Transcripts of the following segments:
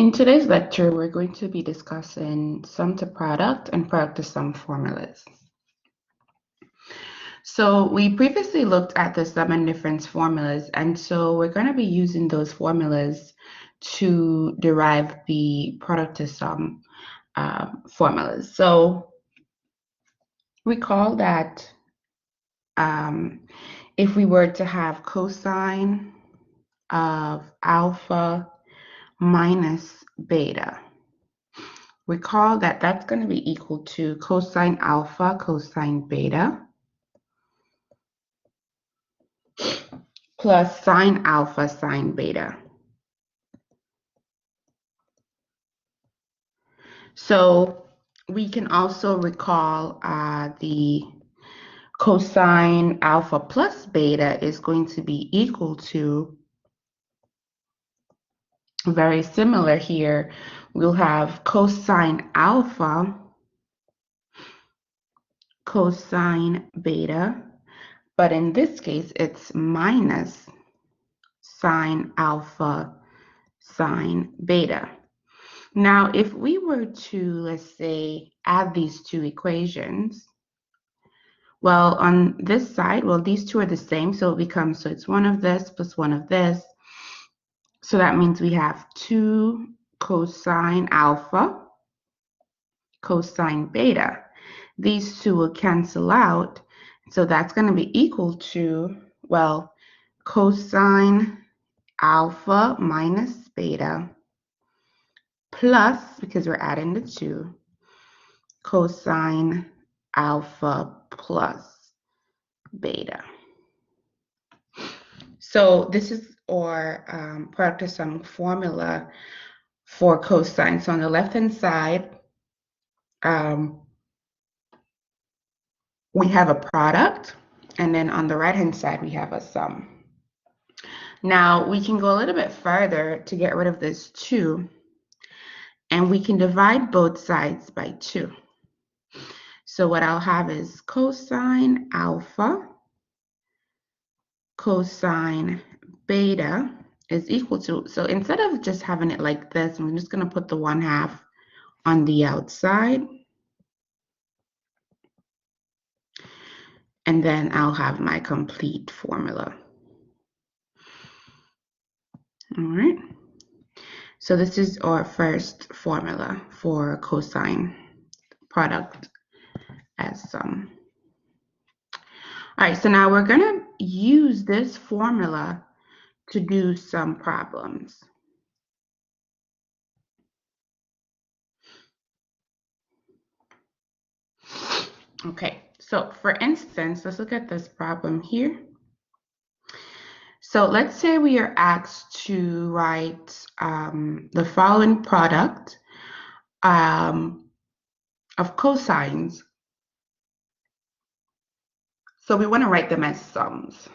In today's lecture, we're going to be discussing sum to product and product to sum formulas. So we previously looked at the sum and difference formulas, and so we're going to be using those formulas to derive the product to sum formulas. So recall that if we were to have cosine of alpha minus beta, recall that that's going to be equal to cosine alpha cosine beta plus sine alpha sine beta. So we can also recall the cosine alpha plus beta is going to be equal to, very similar here, we'll have cosine alpha cosine beta, but in this case it's minus sine alpha sine beta. Now, if we were to, let's say, add these two equations, well, on this side, well, these two are the same, so it becomes, so it's one of this plus one of this. So that means we have 2 cosine alpha cosine beta. These two will cancel out, so that's going to be equal to, well, cosine alpha minus beta plus, because we're adding the 2, cosine alpha plus beta. So this is our product to sum formula for cosine. So on the left-hand side, we have a product, and then on the right-hand side, we have a sum. Now, we can go a little bit further to get rid of this 2, and we can divide both sides by 2. So what I'll have is cosine alpha cosine beta is equal to, so instead of just having it like this, I'm just going to put the 1/2 on the outside. And then I'll have my complete formula. All right. So this is our first formula for cosine product as sum. All right, so now we're going to use this formula to do some problems. Okay, so for instance, let's look at this problem here. So let's say we are asked to write the following product of cosines. So we want to write them as sums.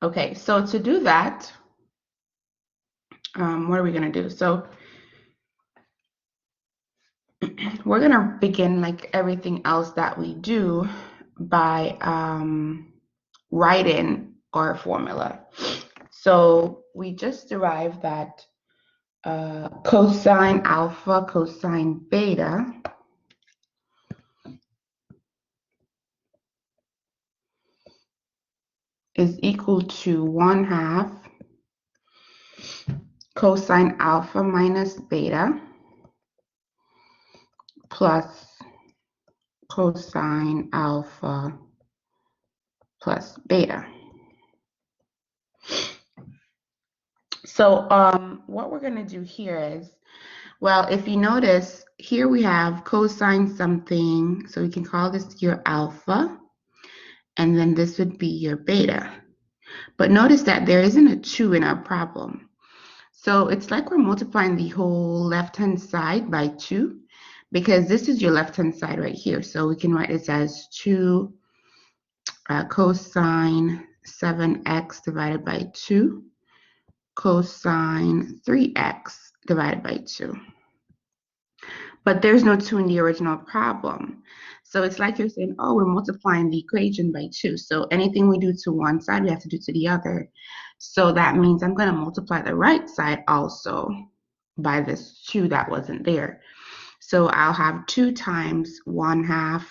Okay, so to do that, what are we going to do? So we're going to begin, like everything else that we do, by writing our formula. So we just derived that cosine alpha cosine beta is equal to 1/2 cosine alpha minus beta plus cosine alpha plus beta. So what we're going to do here is, well, if you notice, here we have cosine something, so we can call this your alpha, and then this would be your beta. But notice that there isn't a 2 in our problem. So it's like we're multiplying the whole left-hand side by 2, because this is your left-hand side right here. So we can write this as 2 cosine 7x divided by 2 cosine 3x divided by 2. But there's no 2 in the original problem. So it's like you're saying, oh, we're multiplying the equation by 2. So anything we do to one side, we have to do to the other. So that means I'm going to multiply the right side also by this 2 that wasn't there. So I'll have 2 times 1/2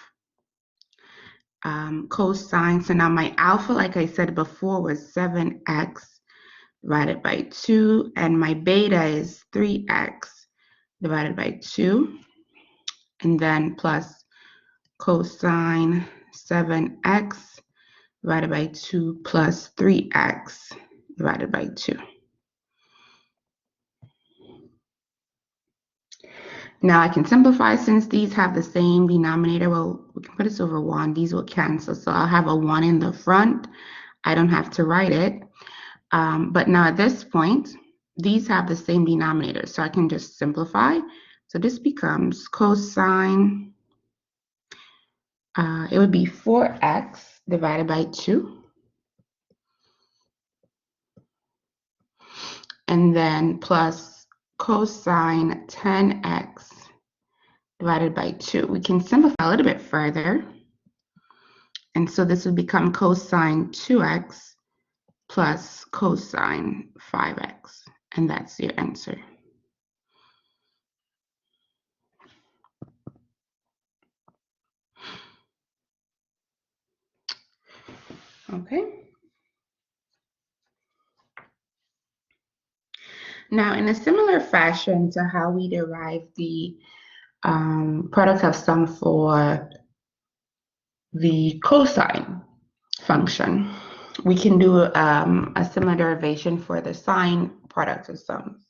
cosine. So now my alpha, like I said before, was 7x divided by 2, and my beta is 3x divided by 2, and then plus cosine 7x divided by 2 plus 3x divided by 2. Now I can simplify since these have the same denominator. Well, we can put this over 1. These will cancel. So I'll have a 1 in the front. I don't have to write it. But now at this point, these have the same denominator. So I can just simplify. So this becomes cosine, it would be 4x divided by 2. And then plus cosine 10x divided by 2. We can simplify a little bit further. And so this would become cosine 2x plus cosine 5x. And that's your answer. Okay. Now, in a similar fashion to how we derive the product of sum for the cosine function, we can do a similar derivation for the sine product of sums.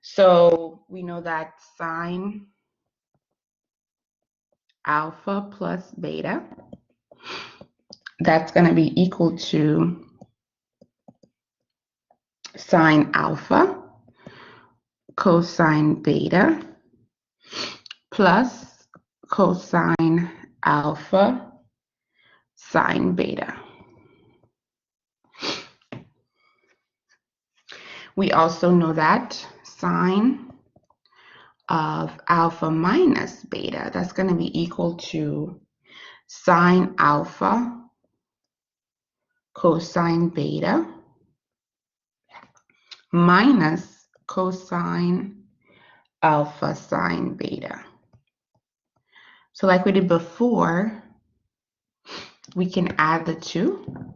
So we know that sine alpha plus beta, that's going to be equal to sine alpha cosine beta plus cosine alpha sine beta. We also know that sine of alpha minus beta, that's going to be equal to sine alpha cosine beta minus cosine alpha sine beta. So like we did before, we can add the 2.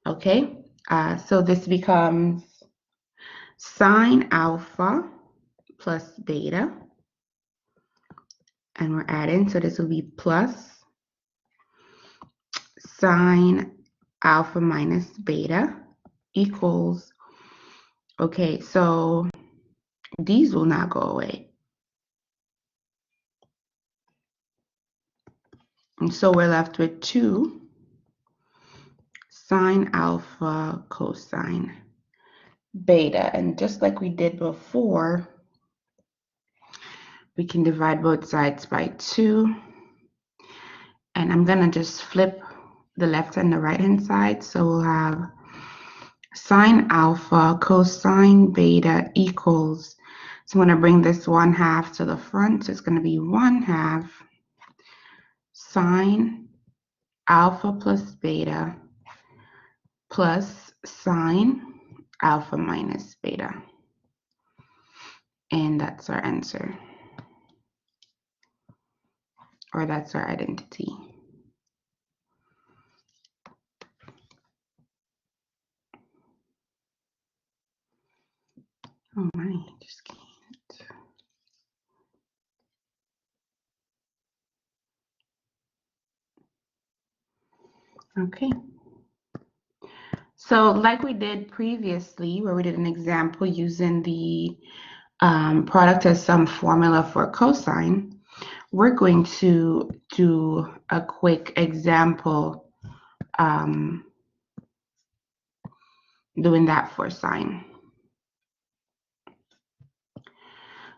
Okay, so this becomes sine alpha plus beta, and we're adding, so this will be plus sine alpha minus beta equals, okay, so these will not go away. And so we're left with 2 sine alpha cosine beta. And just like we did before, we can divide both sides by 2. And I'm going to just flip the left and the right hand side. So we'll have sine alpha cosine beta equals, so I'm going to bring this 1/2 to the front. So it's going to be 1/2 sine alpha plus beta plus sine alpha minus beta. And that's our answer. Or that's our identity. Oh my, just can't. Okay. So like we did previously, where we did an example using the product as sum formula for cosine, we're going to do a quick example doing that for sine.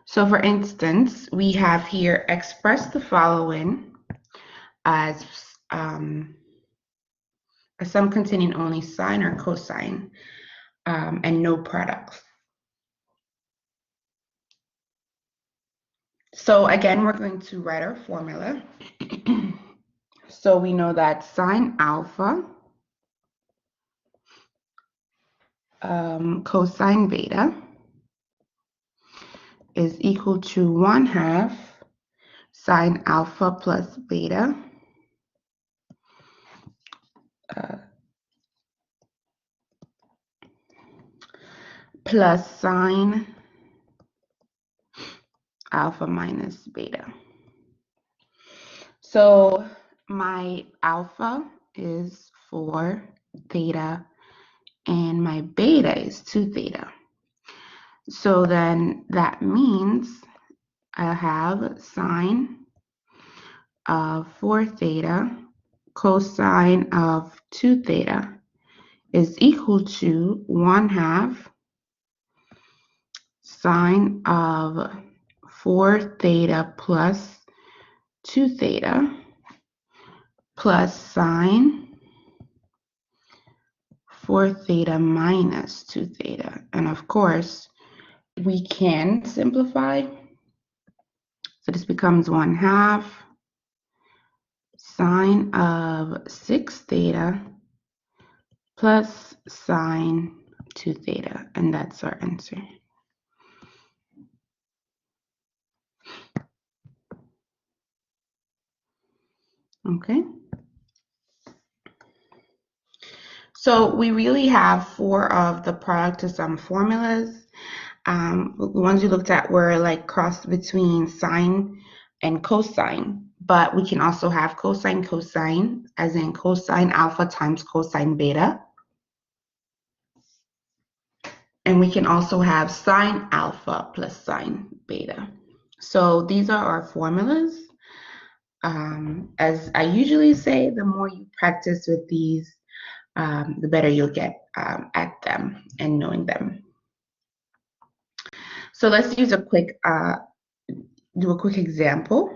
So for instance, we have here express the following as a sum containing only sine or cosine and no products. So again, we're going to write our formula. So we know that sine alpha cosine beta is equal to 1/2 sine alpha plus beta plus sine alpha minus beta. So my alpha is 4 theta and my beta is 2 theta. So then that means I have sine of 4 theta cosine of 2 theta is equal to 1/2 sine of 4 theta plus 2 theta plus sine 4 theta minus 2 theta. And of course, we can simplify. So this becomes 1/2 sine of 6 theta plus sine 2 theta. And that's our answer. Okay. So we really have 4 of the product to sum formulas. The ones we looked at were like crossed between sine and cosine, but we can also have cosine cosine, as in cosine alpha times cosine beta. And we can also have sine alpha plus sine beta. So these are our formulas. As I usually say, the more you practice with these, the better you'll get at them and knowing them. So let's use a quick, do a quick example.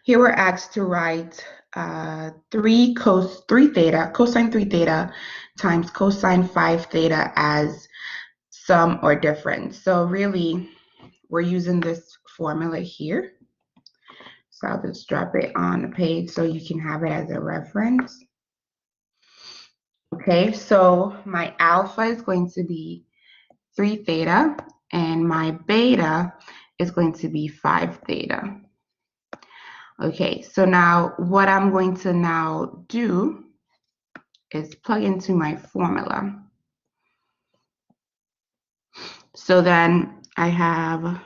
Here we're asked to write 3 theta, cosine 3 theta times cosine 5 theta as sum or difference. So really, we're using this formula here. So I'll just drop it on the page so you can have it as a reference. Okay, so my alpha is going to be 3 theta and my beta is going to be 5 theta. Okay, so now what I'm going to now do is plug into my formula. So then I have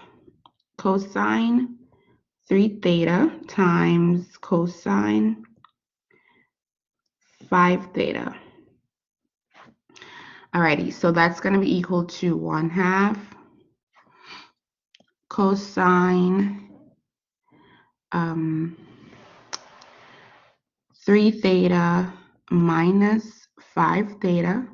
cosine 3 theta times cosine 5 theta. Alrighty, so that's going to be equal to 1/2 cosine 3 theta minus 5 theta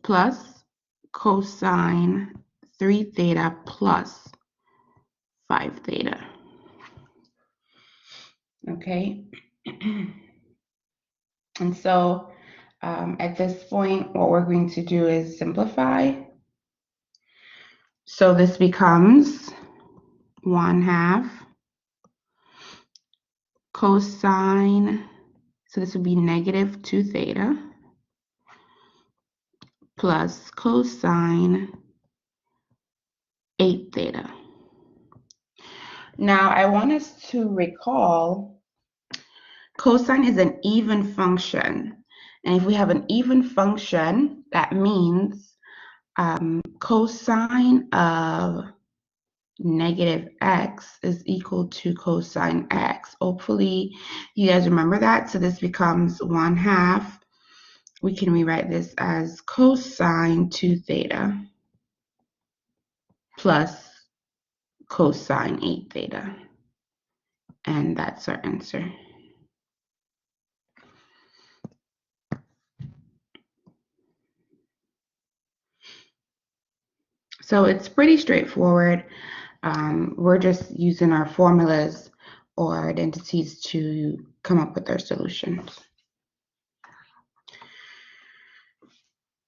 plus cosine 3 theta plus 5 theta. Okay. And so at this point, what we're going to do is simplify. So this becomes 1/2 cosine, so this would be negative 2 theta plus cosine 8 theta. Now I want us to recall cosine is an even function. And if we have an even function, that means cosine of negative x is equal to cosine x. Hopefully you guys remember that. So this becomes 1/2. We can rewrite this as cosine 2 theta plus cosine 8 theta. And that's our answer. So it's pretty straightforward. We're just using our formulas or identities to come up with our solutions.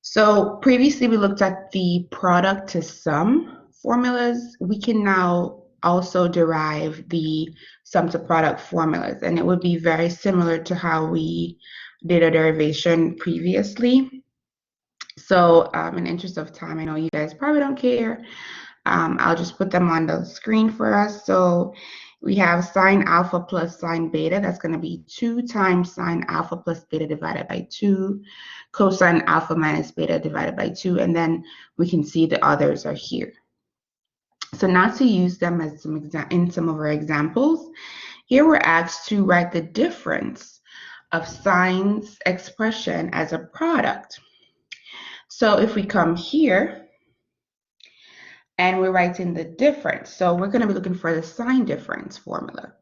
So previously we looked at the product to sum formulas. We can now also derive the sum to product formulas, and it would be very similar to how we did a derivation previously. So in the interest of time, I know you guys probably don't care. I'll just put them on the screen for us. So we have sine alpha plus sine beta. That's going to be 2 times sine alpha plus beta divided by 2, cosine alpha minus beta divided by 2, and then we can see the others are here. So now to use them as in some of our examples, here we're asked to write the difference of sine's expression as a product. So if we come here and we're writing the difference, so we're going to be looking for the sine difference formula.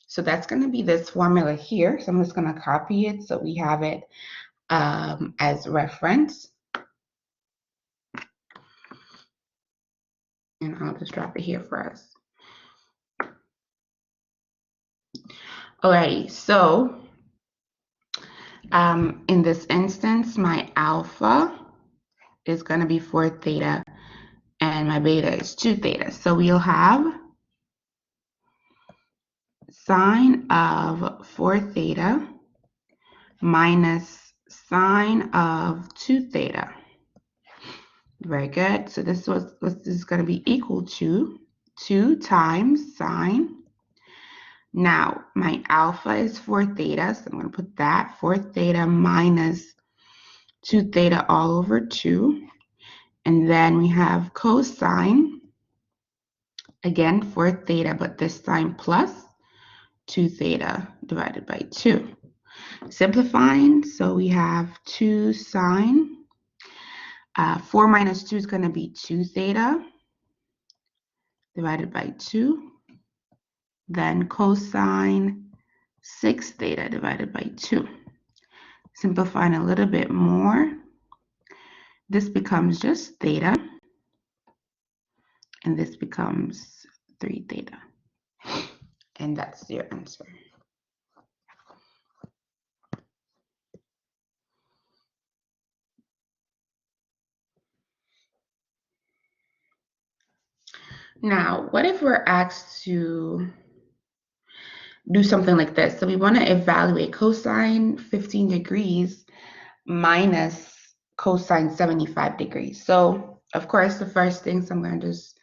So that's going to be this formula here. So I'm just going to copy it so we have it as reference. And I'll just drop it here for us. Alrighty, so in this instance, my alpha is going to be 4 theta and my beta is 2 theta. So we'll have sine of 4 theta minus sine of 2 theta. Very good. So this is going to be equal to 2 times sine. Now, my alpha is 4 theta, so I'm going to put that 4 theta minus 2 theta all over 2. And then we have cosine, again 4 theta, but this time plus 2 theta divided by 2. Simplifying, so we have 2 sine. 4 minus 2 is going to be 2 theta divided by 2. Then cosine 6 theta divided by 2. Simplifying a little bit more, this becomes just theta, and this becomes 3 theta. And that's your answer. Now, what if we're asked to do something like this? So we want to evaluate cosine 15 degrees minus cosine 75 degrees. So, of course, the first thing, so I'm going to just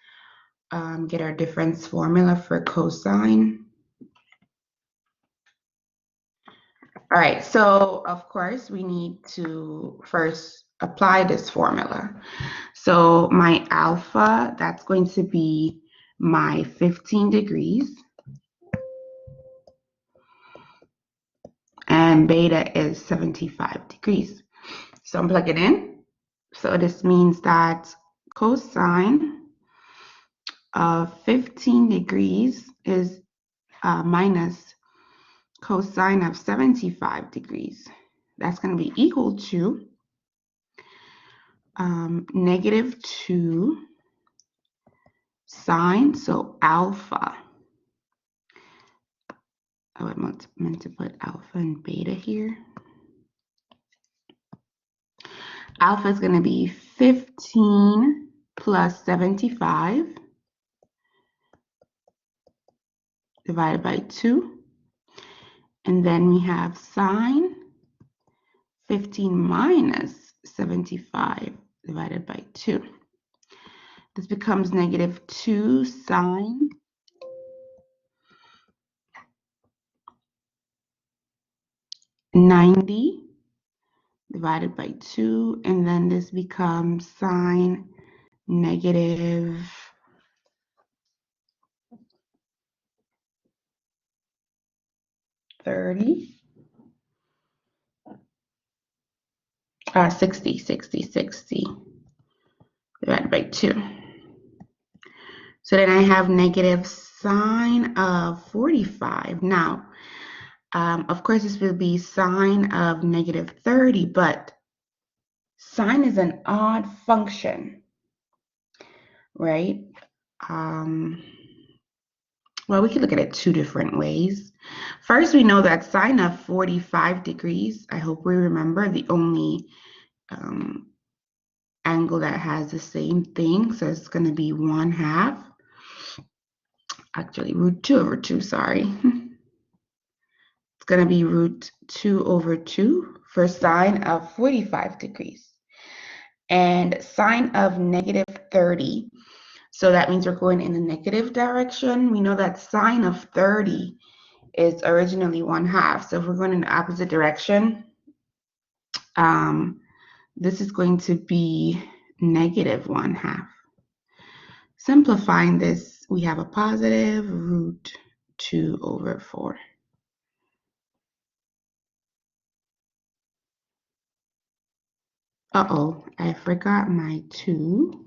get our difference formula for cosine. All right, so of course, we need to first apply this formula. So my alpha, that's going to be my 15 degrees. And beta is 75 degrees. So I'm plugging in. So this means that cosine of 15 degrees is minus cosine of 75 degrees. That's going to be equal to negative 2 sine, so alpha. I meant to put alpha and beta here. Alpha is going to be 15 plus 75 divided by 2. And then we have sine 15 minus 75 divided by 2. This becomes negative 2 sine 90 divided by 2. And then this becomes sine negative 30. 60 divided by 2. So then I have negative sine of 45. Now, of course, this will be sine of negative 30, but sine is an odd function, right? Well, we could look at it 2 different ways. First, we know that sine of 45 degrees, I hope we remember, the only angle that has the same thing, so it's going to be 1/2. actually root 2 over 2, sorry. It's going to be root 2 over 2 for sine of 45 degrees. And sine of negative 30, so that means we're going in the negative direction. We know that sine of 30 is originally 1/2. So if we're going in the opposite direction, this is going to be negative 1/2. Simplifying this, we have a positive root 2 over 4. Uh-oh, I forgot my 2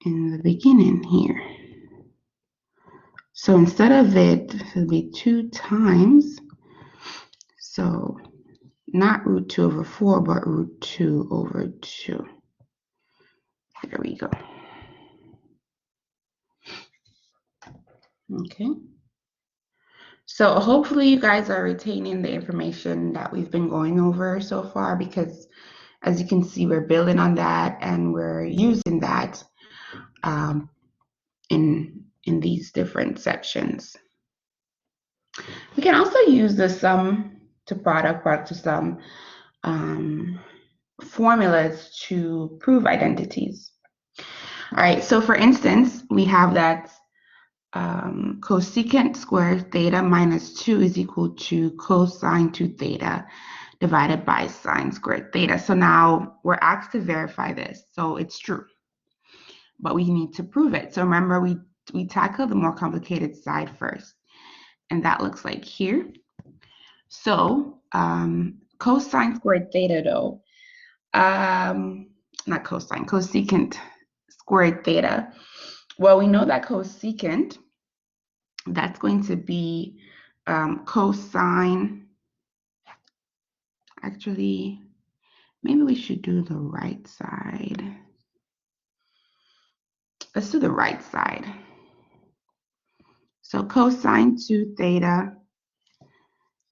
in the beginning here. So instead of it, it'll be 2 times, so not root 2 over 4, but root 2 over 2. There we go. Okay. So hopefully you guys are retaining the information that we've been going over so far, because as you can see, we're building on that and we're using that in these different sections. We can also use the sum to product, product to sum formulas to prove identities. All right, so for instance, we have that cosecant squared theta minus 2 is equal to cosine 2 theta divided by sine squared theta. So now we're asked to verify this, so it's true, but we need to prove it. So remember, we tackle the more complicated side first, and that looks like here. So cosine squared theta though, not cosine, cosecant squared theta. Well, we know that cosecant, that's going to be cosine. Actually, maybe we should do the right side. Let's do the right side. So cosine 2 theta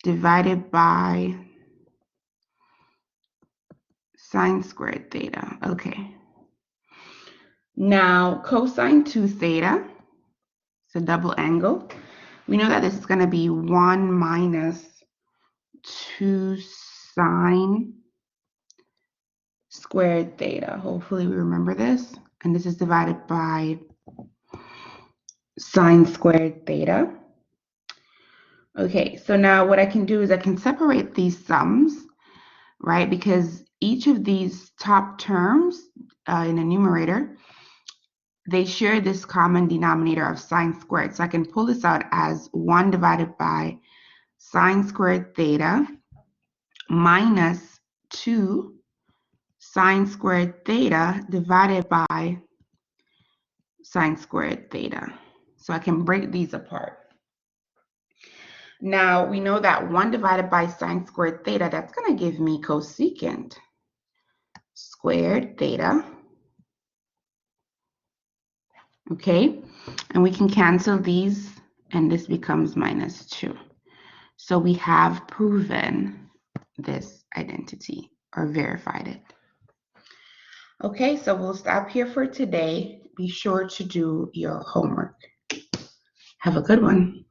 divided by sine squared theta. Okay. Now, cosine 2 theta, it's a double angle. We know that this is going to be 1 minus 2 sine squared theta. Hopefully we remember this. And this is divided by sine squared theta. Okay, so now what I can do is I can separate these sums, right? Because each of these top terms in the numerator, they share this common denominator of sine squared. So I can pull this out as 1 divided by sine squared theta minus 2 sine squared theta divided by sine squared theta. So I can break these apart. Now we know that 1 divided by sine squared theta, that's going to give me cosecant squared theta. Okay, and we can cancel these and this becomes minus 2. So we have proven this identity or verified it. Okay, so we'll stop here for today. Be sure to do your homework. Have a good one.